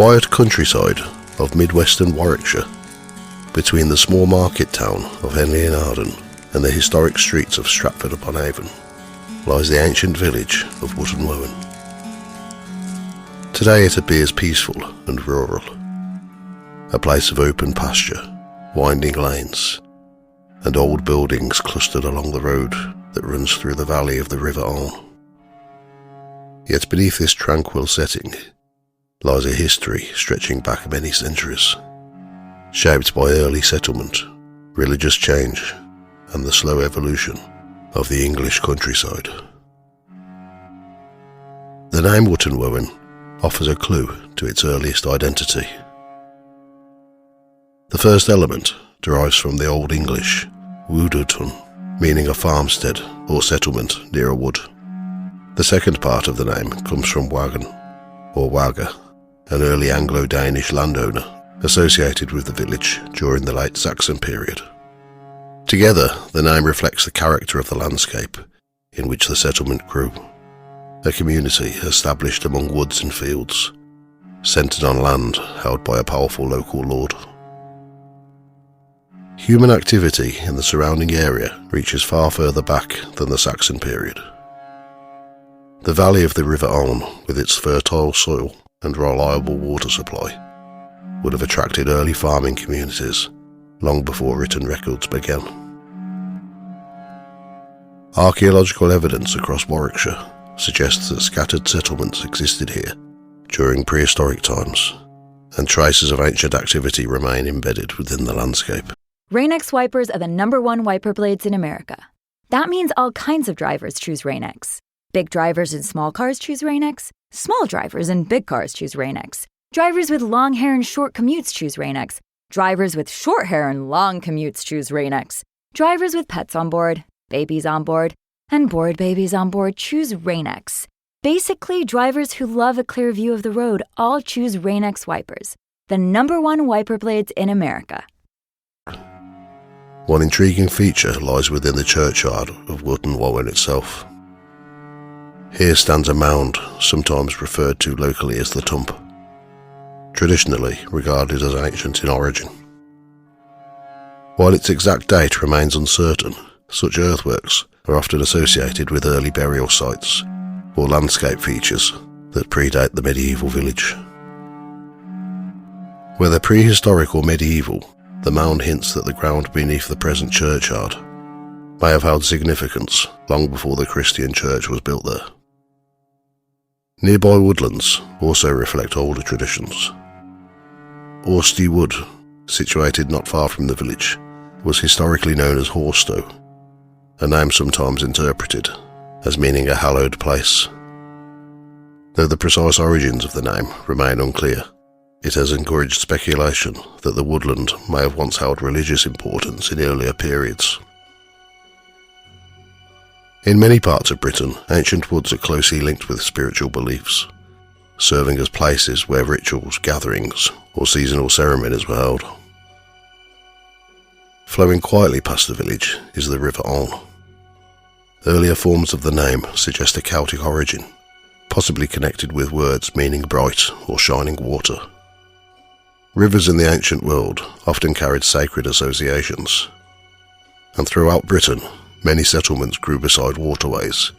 quiet countryside of mid-western Warwickshire, between the small market town of Henley in Arden and the historic streets of Stratford-upon-Avon, lies the ancient village of Wootton Wawen. Today it appears peaceful and rural, a place of open pasture, winding lanes, and old buildings clustered along the road that runs through the valley of the River Arn. Yet beneath this tranquil setting lies a history stretching back many centuries, shaped by early settlement, religious change, and the slow evolution of the English countryside. The name Wootton Wawen offers a clue to its earliest identity. The first element derives from the Old English Wootton, meaning a farmstead or settlement near a wood. The second part of the name comes from Wagen, or Wagga, an early Anglo-Danish landowner associated with the village during the late Saxon period. Together, the name reflects the character of the landscape in which the settlement grew, a community established among woods and fields, centred on land held by a powerful local lord. Human activity in the surrounding area reaches far further back than the Saxon period. The valley of the River Arn, with its fertile soil and reliable water supply, would have attracted early farming communities long before written records began. Archaeological evidence across Warwickshire suggests that scattered settlements existed here during prehistoric times, and traces of ancient activity remain embedded within the landscape. Rain-X wipers are the #1 wiper blades in America. That means all kinds of drivers choose Rain-X. Big drivers in small cars choose Rain-X. Small drivers in big cars choose Rain-X. Drivers with long hair and short commutes choose Rain-X. Drivers with short hair and long commutes choose Rain-X. Drivers with pets on board, babies on board, and bored babies on board choose Rain-X. Basically, drivers who love a clear view of the road all choose Rain-X wipers, the #1 wiper blades in America. One intriguing feature lies within the churchyard of Wootton Wawen itself. Here stands a mound, sometimes referred to locally as the Tump, traditionally regarded as ancient in origin. While its exact date remains uncertain, such earthworks are often associated with early burial sites or landscape features that predate the medieval village. Whether prehistoric or medieval, the mound hints that the ground beneath the present churchyard may have held significance long before the Christian church was built there. Nearby woodlands also reflect older traditions. Orsty Wood, situated not far from the village, was historically known as Horstow, a name sometimes interpreted as meaning a hallowed place. Though the precise origins of the name remain unclear, it has encouraged speculation that the woodland may have once held religious importance in earlier periods. In many parts of Britain, ancient woods are closely linked with spiritual beliefs, serving as places where rituals, gatherings, or seasonal ceremonies were held. Flowing quietly past the village is the River Arn. Earlier forms of the name suggest a Celtic origin, possibly connected with words meaning bright or shining water. Rivers in the ancient world often carried sacred associations, and throughout Britain, many settlements grew beside waterways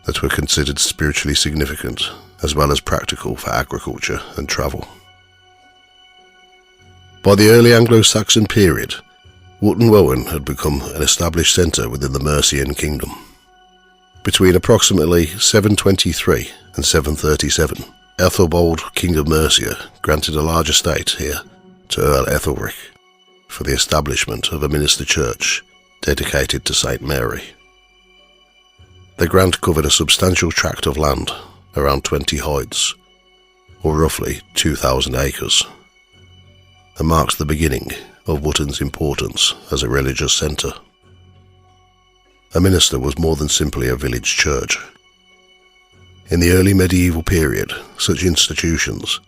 that were considered spiritually significant as well as practical for agriculture and travel. By the early Anglo-Saxon period, Wootton Wawen had become an established centre within the Mercian kingdom. Between approximately 723 and 737, Ethelbald, King of Mercia, granted a large estate here to Earl Ethelric for the establishment of a minster church dedicated to St. Mary. The grant covered a substantial tract of land, around 20 hides, or roughly 2,000 acres, and marks the beginning of Wootton's importance as a religious centre. A minster was more than simply a village church. In the early medieval period, such institutions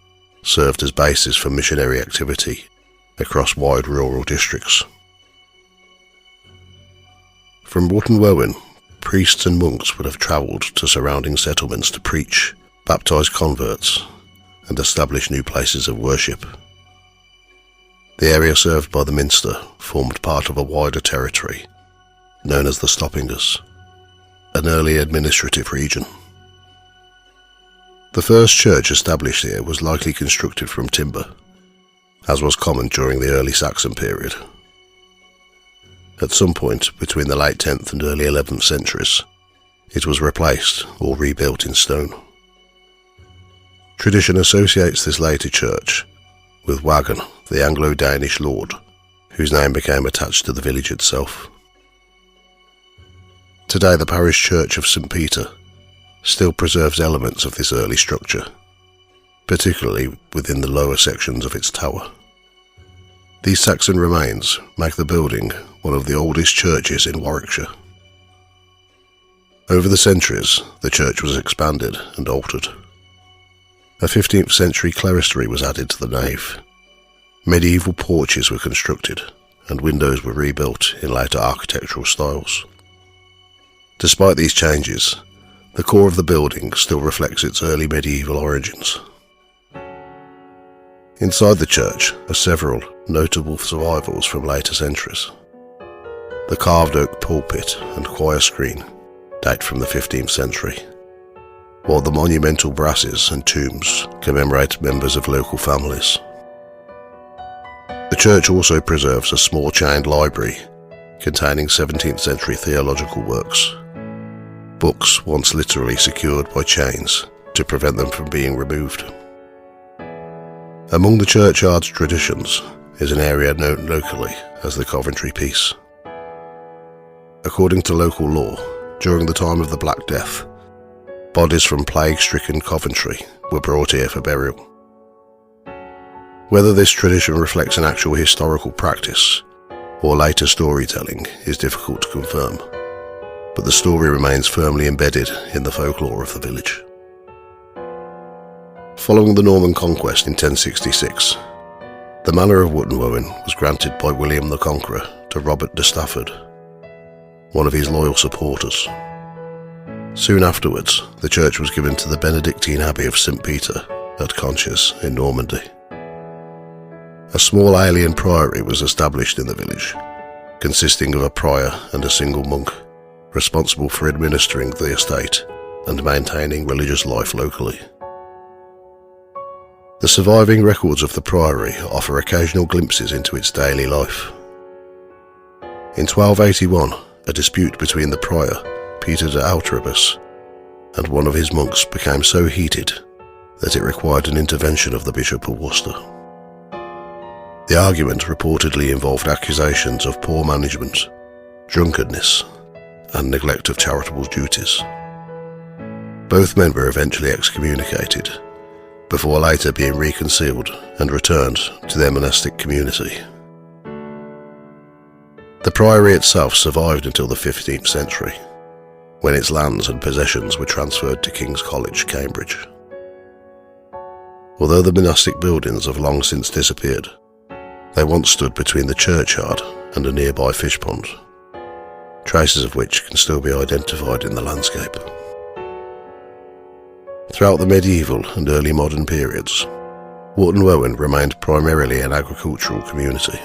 served as bases for missionary activity across wide rural districts. From Wootton Wawen, priests and monks would have travelled to surrounding settlements to preach, baptise converts, and establish new places of worship. The area served by the minster formed part of a wider territory known as the Stoppingers, an early administrative region. The first church established here was likely constructed from timber, as was common during the early Saxon period. At some point between the late 10th and early 11th centuries, it was replaced or rebuilt in stone. Tradition associates this later church with Wawen, the Anglo-Danish lord, whose name became attached to the village itself. Today, the parish church of St. Peter still preserves elements of this early structure, particularly within the lower sections of its tower. These Saxon remains make the building one of the oldest churches in Warwickshire. Over the centuries, the church was expanded and altered. A 15th century clerestory was added to the nave. Medieval porches were constructed, and windows were rebuilt in later architectural styles. Despite these changes, the core of the building still reflects its early medieval origins. Inside the church are several notable survivals from later centuries. The carved oak pulpit and choir screen date from the 15th century, while the monumental brasses and tombs commemorate members of local families. The church also preserves a small chained library containing 17th century theological works, books once literally secured by chains to prevent them from being removed. Among the churchyard's traditions is an area known locally as the Coventry Peace. According to local law, during the time of the Black Death, bodies from plague-stricken Coventry were brought here for burial. Whether this tradition reflects an actual historical practice or later storytelling is difficult to confirm, but the story remains firmly embedded in the folklore of the village. Following the Norman conquest in 1066, the manor of Wootton Wawen was granted by William the Conqueror to Robert de Stafford, one of his loyal supporters. Soon afterwards, the church was given to the Benedictine Abbey of St. Peter at Conches in Normandy. A small alien priory was established in the village, consisting of a prior and a single monk, responsible for administering the estate and maintaining religious life locally. The surviving records of the priory offer occasional glimpses into its daily life. In 1281, a dispute between the prior, Peter de Outeribus, and one of his monks became so heated that it required an intervention of the Bishop of Worcester. The argument reportedly involved accusations of poor management, drunkenness, and neglect of charitable duties. Both men were eventually excommunicated, before later being reconciled and returned to their monastic community. The priory itself survived until the 15th century, when its lands and possessions were transferred to King's College, Cambridge. Although the monastic buildings have long since disappeared, they once stood between the churchyard and a nearby fish pond, traces of which can still be identified in the landscape. Throughout the medieval and early modern periods, Wootton Wawen remained primarily an agricultural community.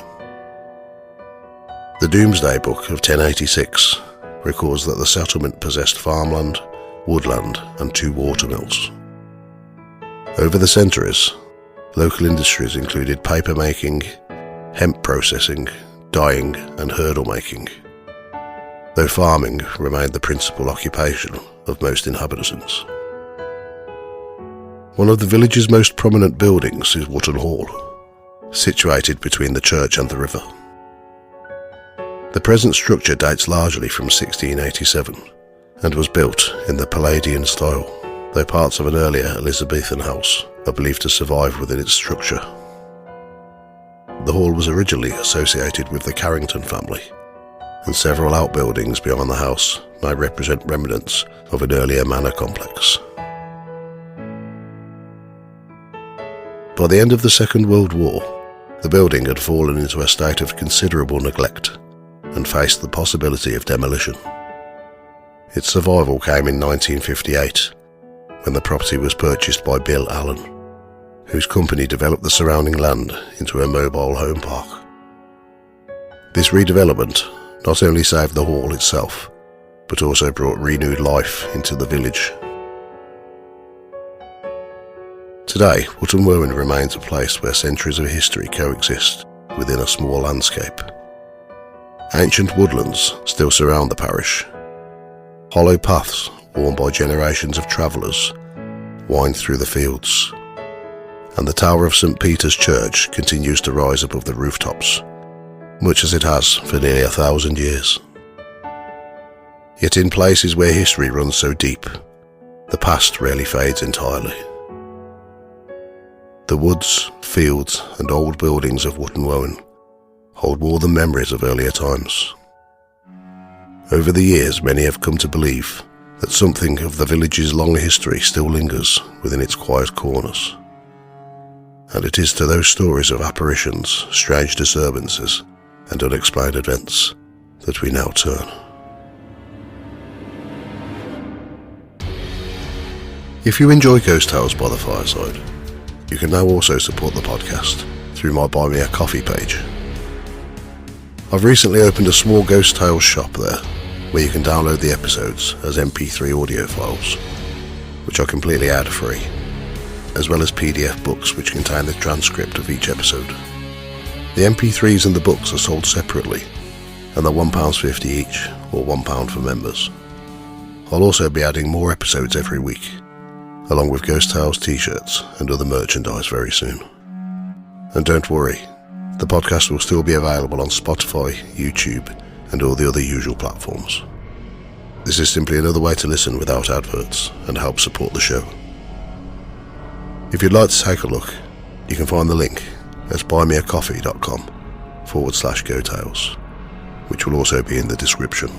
The Domesday Book of 1086 records that the settlement possessed farmland, woodland, and 2 watermills. Over the centuries, local industries included paper making, hemp processing, dyeing, and hurdle making, though farming remained the principal occupation of most inhabitants. One of the village's most prominent buildings is Wootton Hall, situated between the church and the river. The present structure dates largely from 1687 and was built in the Palladian style, though parts of an earlier Elizabethan house are believed to survive within its structure. The hall was originally associated with the Carrington family, and several outbuildings beyond the house may represent remnants of an earlier manor complex. By the end of the Second World War, the building had fallen into a state of considerable neglect and faced the possibility of demolition. Its survival came in 1958, when the property was purchased by Bill Allen, whose company developed the surrounding land into a mobile home park. This redevelopment not only saved the hall itself, but also brought renewed life into the village. Today, Wootton Wawen remains a place where centuries of history coexist within a small landscape. Ancient woodlands still surround the parish. Hollow paths worn by generations of travellers wind through the fields, and the tower of St. Peter's Church continues to rise above the rooftops, much as it has for nearly 1,000 years. Yet in places where history runs so deep, the past rarely fades entirely. The woods, fields and old buildings of Wootton Wawen hold more than memories of earlier times. Over the years, many have come to believe that something of the village's long history still lingers within its quiet corners. And it is to those stories of apparitions, strange disturbances and unexplained events that we now turn. If you enjoy Ghost Tales by the Fireside, you can now also support the podcast through my Buy Me a Coffee page. I've recently opened a small Ghost Tales shop there, where you can download the episodes as MP3 audio files, which are completely ad-free, as well as PDF books which contain the transcript of each episode. The MP3s and the books are sold separately, and they're £1.50 each, or £1 for members. I'll also be adding more episodes every week, along with Ghost Tales t-shirts and other merchandise very soon. And don't worry, the podcast will still be available on Spotify, YouTube and all the other usual platforms. This is simply another way to listen without adverts and help support the show. If you'd like to take a look, you can find the link at buymeacoffee.com/GoTales, which will also be in the description.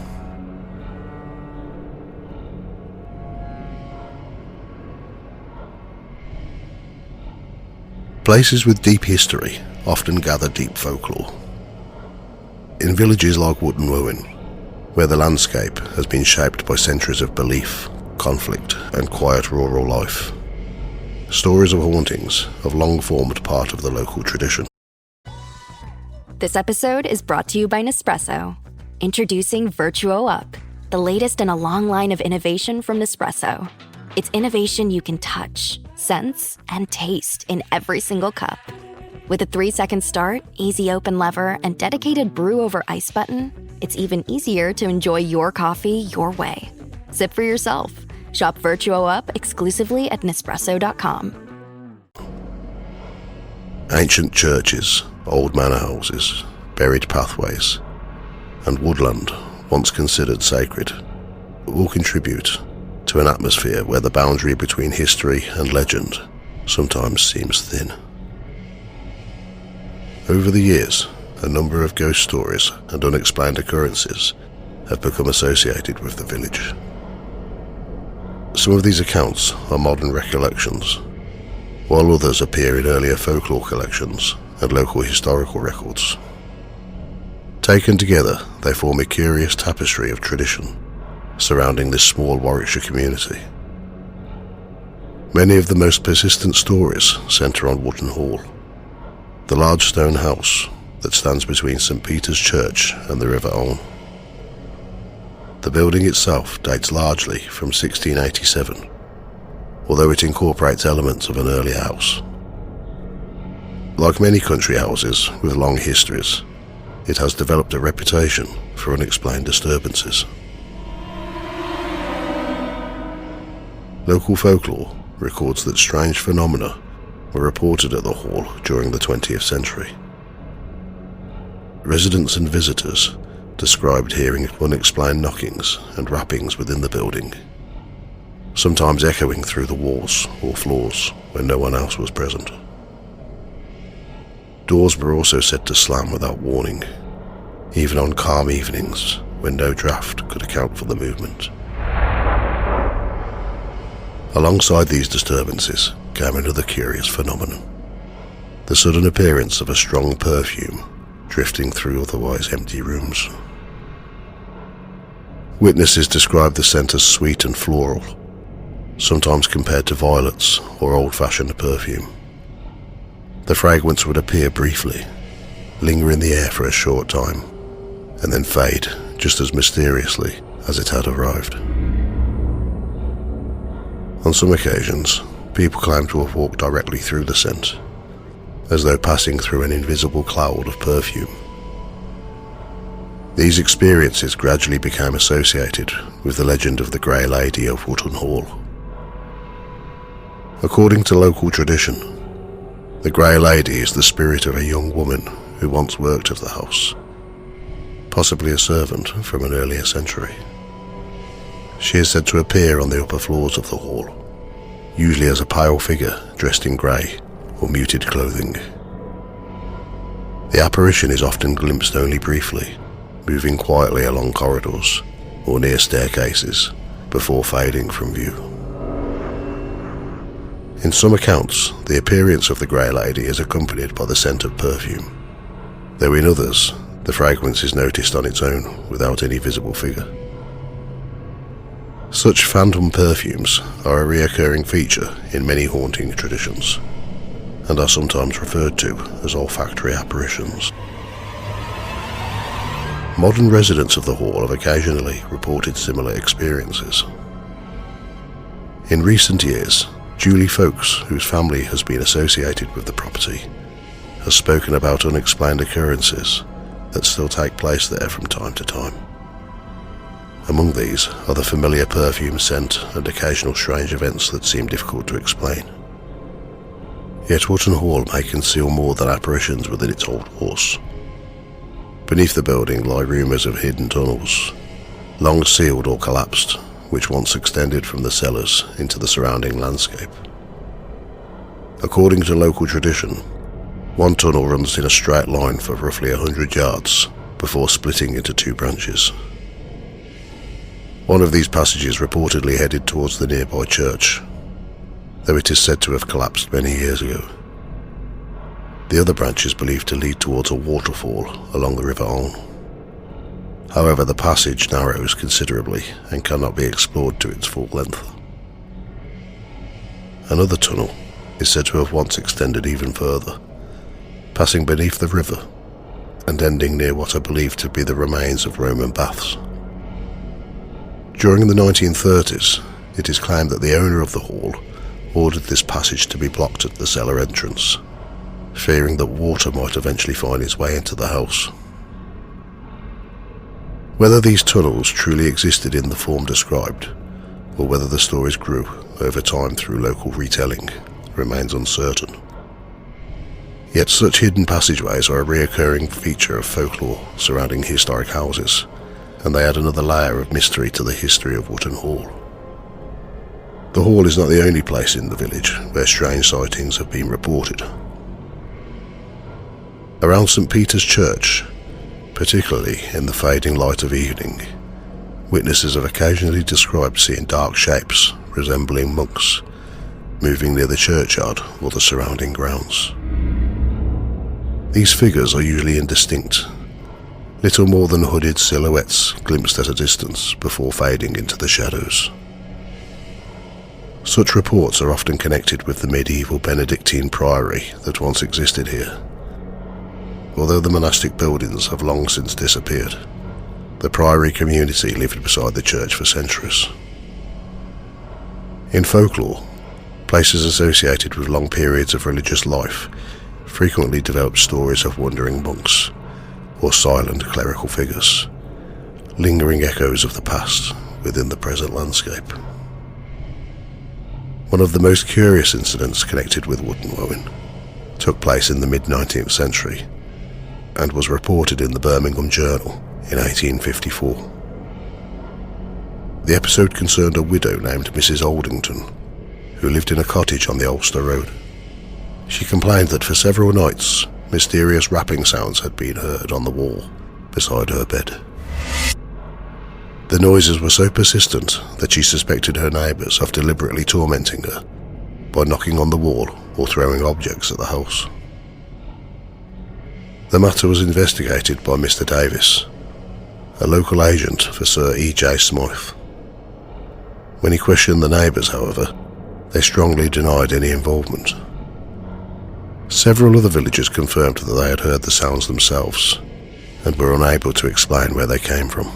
Places with deep history often gather deep folklore. In villages like Wootton Wawen, where the landscape has been shaped by centuries of belief, conflict and quiet rural life, stories of hauntings have long formed part of the local tradition. This episode is brought to you by Nespresso. Introducing Virtuo Up, the latest in a long line of innovation from Nespresso. It's innovation you can touch, sense, and taste in every single cup. With a 3-second start, easy open lever, and dedicated brew over ice button, it's even easier to enjoy your coffee your way. Sip for yourself. Shop Virtuo Up exclusively at Nespresso.com. Ancient churches, old manor houses, buried pathways, and woodland once considered sacred all contribute to an atmosphere where the boundary between history and legend sometimes seems thin. Over the years, a number of ghost stories and unexplained occurrences have become associated with the village. Some of these accounts are modern recollections, while others appear in earlier folklore collections and local historical records. Taken together, they form a curious tapestry of tradition surrounding this small Warwickshire community. Many of the most persistent stories centre on Wootton Hall, the large stone house that stands between St. Peter's Church and the River Alne. The building itself dates largely from 1687, although it incorporates elements of an earlier house. Like many country houses with long histories, it has developed a reputation for unexplained disturbances. Local folklore records that strange phenomena were reported at the hall during the 20th century. Residents and visitors described hearing unexplained knockings and rappings within the building, sometimes echoing through the walls or floors when no one else was present. Doors were also said to slam without warning, even on calm evenings when no draft could account for the movement. Alongside these disturbances came another curious phenomenon: the sudden appearance of a strong perfume drifting through otherwise empty rooms. Witnesses described the scent as sweet and floral, sometimes compared to violets or old-fashioned perfume. The fragrance would appear briefly, linger in the air for a short time, and then fade just as mysteriously as it had arrived. On some occasions, people claim to have walked directly through the scent, as though passing through an invisible cloud of perfume. These experiences gradually became associated with the legend of the Grey Lady of Wootton Hall. According to local tradition, the Grey Lady is the spirit of a young woman who once worked at the house, possibly a servant from an earlier century. She is said to appear on the upper floors of the hall, usually as a pale figure dressed in grey or muted clothing. The apparition is often glimpsed only briefly, moving quietly along corridors or near staircases before fading from view. In some accounts, the appearance of the Grey Lady is accompanied by the scent of perfume, though in others, the fragrance is noticed on its own without any visible figure. Such phantom perfumes are a reoccurring feature in many haunting traditions, and are sometimes referred to as olfactory apparitions. Modern residents of the hall have occasionally reported similar experiences. In recent years, Julie Folks, whose family has been associated with the property, has spoken about unexplained occurrences that still take place there from time to time. Among these are the familiar perfume scent and occasional strange events that seem difficult to explain. Yet Wootton Hall may conceal more than apparitions within its old walls. Beneath the building lie rumours of hidden tunnels, long sealed or collapsed, which once extended from the cellars into the surrounding landscape. According to local tradition, one tunnel runs in a straight line for roughly 100 yards before splitting into two branches. One of these passages reportedly headed towards the nearby church, though it is said to have collapsed many years ago. The other branch is believed to lead towards a waterfall along the River Alne. However, the passage narrows considerably and cannot be explored to its full length. Another tunnel is said to have once extended even further, passing beneath the river and ending near what are believed to be the remains of Roman baths. During the 1930s, it is claimed that the owner of the hall ordered this passage to be blocked at the cellar entrance, fearing that water might eventually find its way into the house. Whether these tunnels truly existed in the form described, or whether the stories grew over time through local retelling, remains uncertain. Yet such hidden passageways are a recurring feature of folklore surrounding historic houses, and they add another layer of mystery to the history of Wootton Hall. The hall is not the only place in the village where strange sightings have been reported. Around St. Peter's Church, particularly in the fading light of evening, witnesses have occasionally described seeing dark shapes resembling monks moving near the churchyard or the surrounding grounds. These figures are usually indistinct, little more than hooded silhouettes glimpsed at a distance before fading into the shadows. Such reports are often connected with the medieval Benedictine priory that once existed here. Although the monastic buildings have long since disappeared, the priory community lived beside the church for centuries. In folklore, places associated with long periods of religious life frequently develop stories of wandering monks or silent clerical figures, lingering echoes of the past within the present landscape. One of the most curious incidents connected with Wootton Wawen took place in the mid-19th century and was reported in the Birmingham Journal in 1854. The episode concerned a widow named Mrs. Aldington, who lived in a cottage on the Ulster Road. She complained that for several nights, mysterious rapping sounds had been heard on the wall beside her bed. The noises were so persistent that she suspected her neighbours of deliberately tormenting her by knocking on the wall or throwing objects at the house. The matter was investigated by Mr. Davis, a local agent for Sir E.J. Smythe. When he questioned the neighbours, however, they strongly denied any involvement. Several other villagers confirmed that they had heard the sounds themselves and were unable to explain where they came from.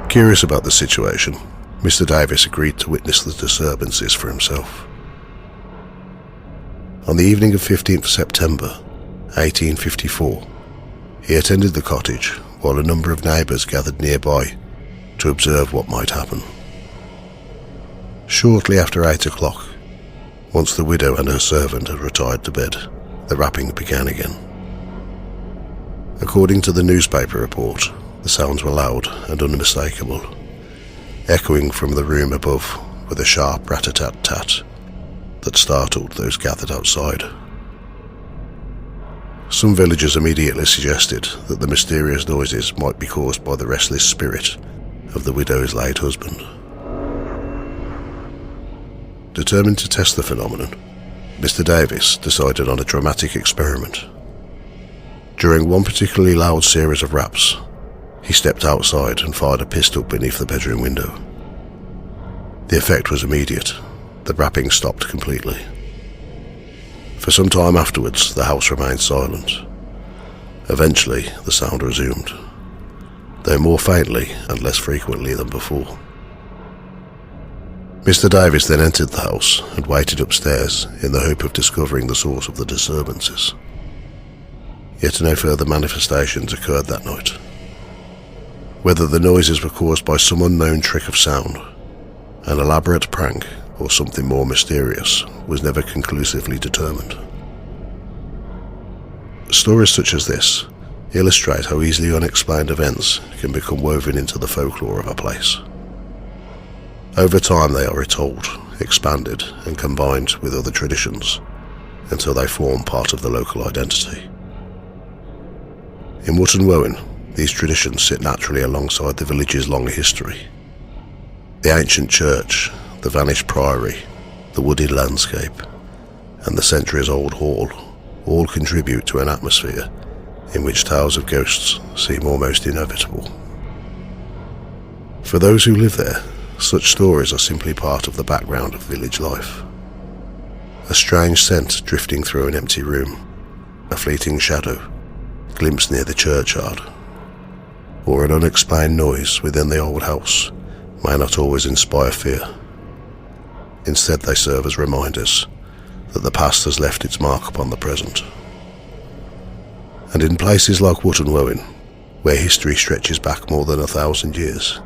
Curious about the situation, Mr. Davis agreed to witness the disturbances for himself. On the evening of 15th September 1854, he attended the cottage while a number of neighbours gathered nearby to observe what might happen. Shortly after 8 o'clock, once the widow and her servant had retired to bed, the rapping began again. According to the newspaper report, the sounds were loud and unmistakable, echoing from the room above with a sharp rat-a-tat-tat that startled those gathered outside. Some villagers immediately suggested that the mysterious noises might be caused by the restless spirit of the widow's late husband. Determined to test the phenomenon, Mr. Davis decided on a dramatic experiment. During one particularly loud series of raps, he stepped outside and fired a pistol beneath the bedroom window. The effect was immediate. The rapping stopped completely. For some time afterwards, the house remained silent. Eventually, the sound resumed, though more faintly and less frequently than before. Mr. Davis then entered the house and waited upstairs in the hope of discovering the source of the disturbances. Yet no further manifestations occurred that night. Whether the noises were caused by some unknown trick of sound, an elaborate prank, or something more mysterious was never conclusively determined. Stories such as this illustrate how easily unexplained events can become woven into the folklore of a place. Over time they are retold, expanded and combined with other traditions until they form part of the local identity. In Wootton Wawen, these traditions sit naturally alongside the village's long history. The ancient church, the vanished priory, the wooded landscape, and the centuries-old hall all contribute to an atmosphere in which tales of ghosts seem almost inevitable. For those who live there, such stories are simply part of the background of village life. A strange scent drifting through an empty room, a fleeting shadow glimpsed near the churchyard, or an unexplained noise within the old house may not always inspire fear. Instead, they serve as reminders that the past has left its mark upon the present. And in places like Wootton Wawen, where history stretches back more than 1,000 years,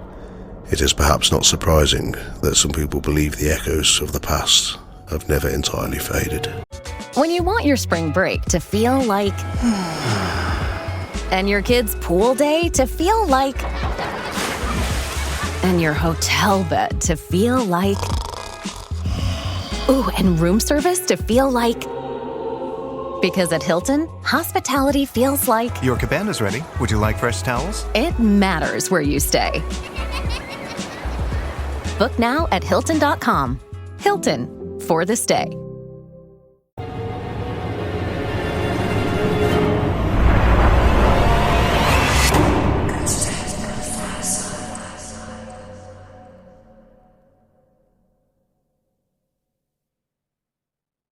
it is perhaps not surprising that some people believe the echoes of the past have never entirely faded. When you want your spring break to feel like... and your kids' pool day to feel like... and your hotel bed to feel like... ooh, and room service to feel like... because at Hilton, hospitality feels like... Your cabana's ready. Would you like fresh towels? it matters where you stay. Book now at Hilton.com. Hilton, for the stay.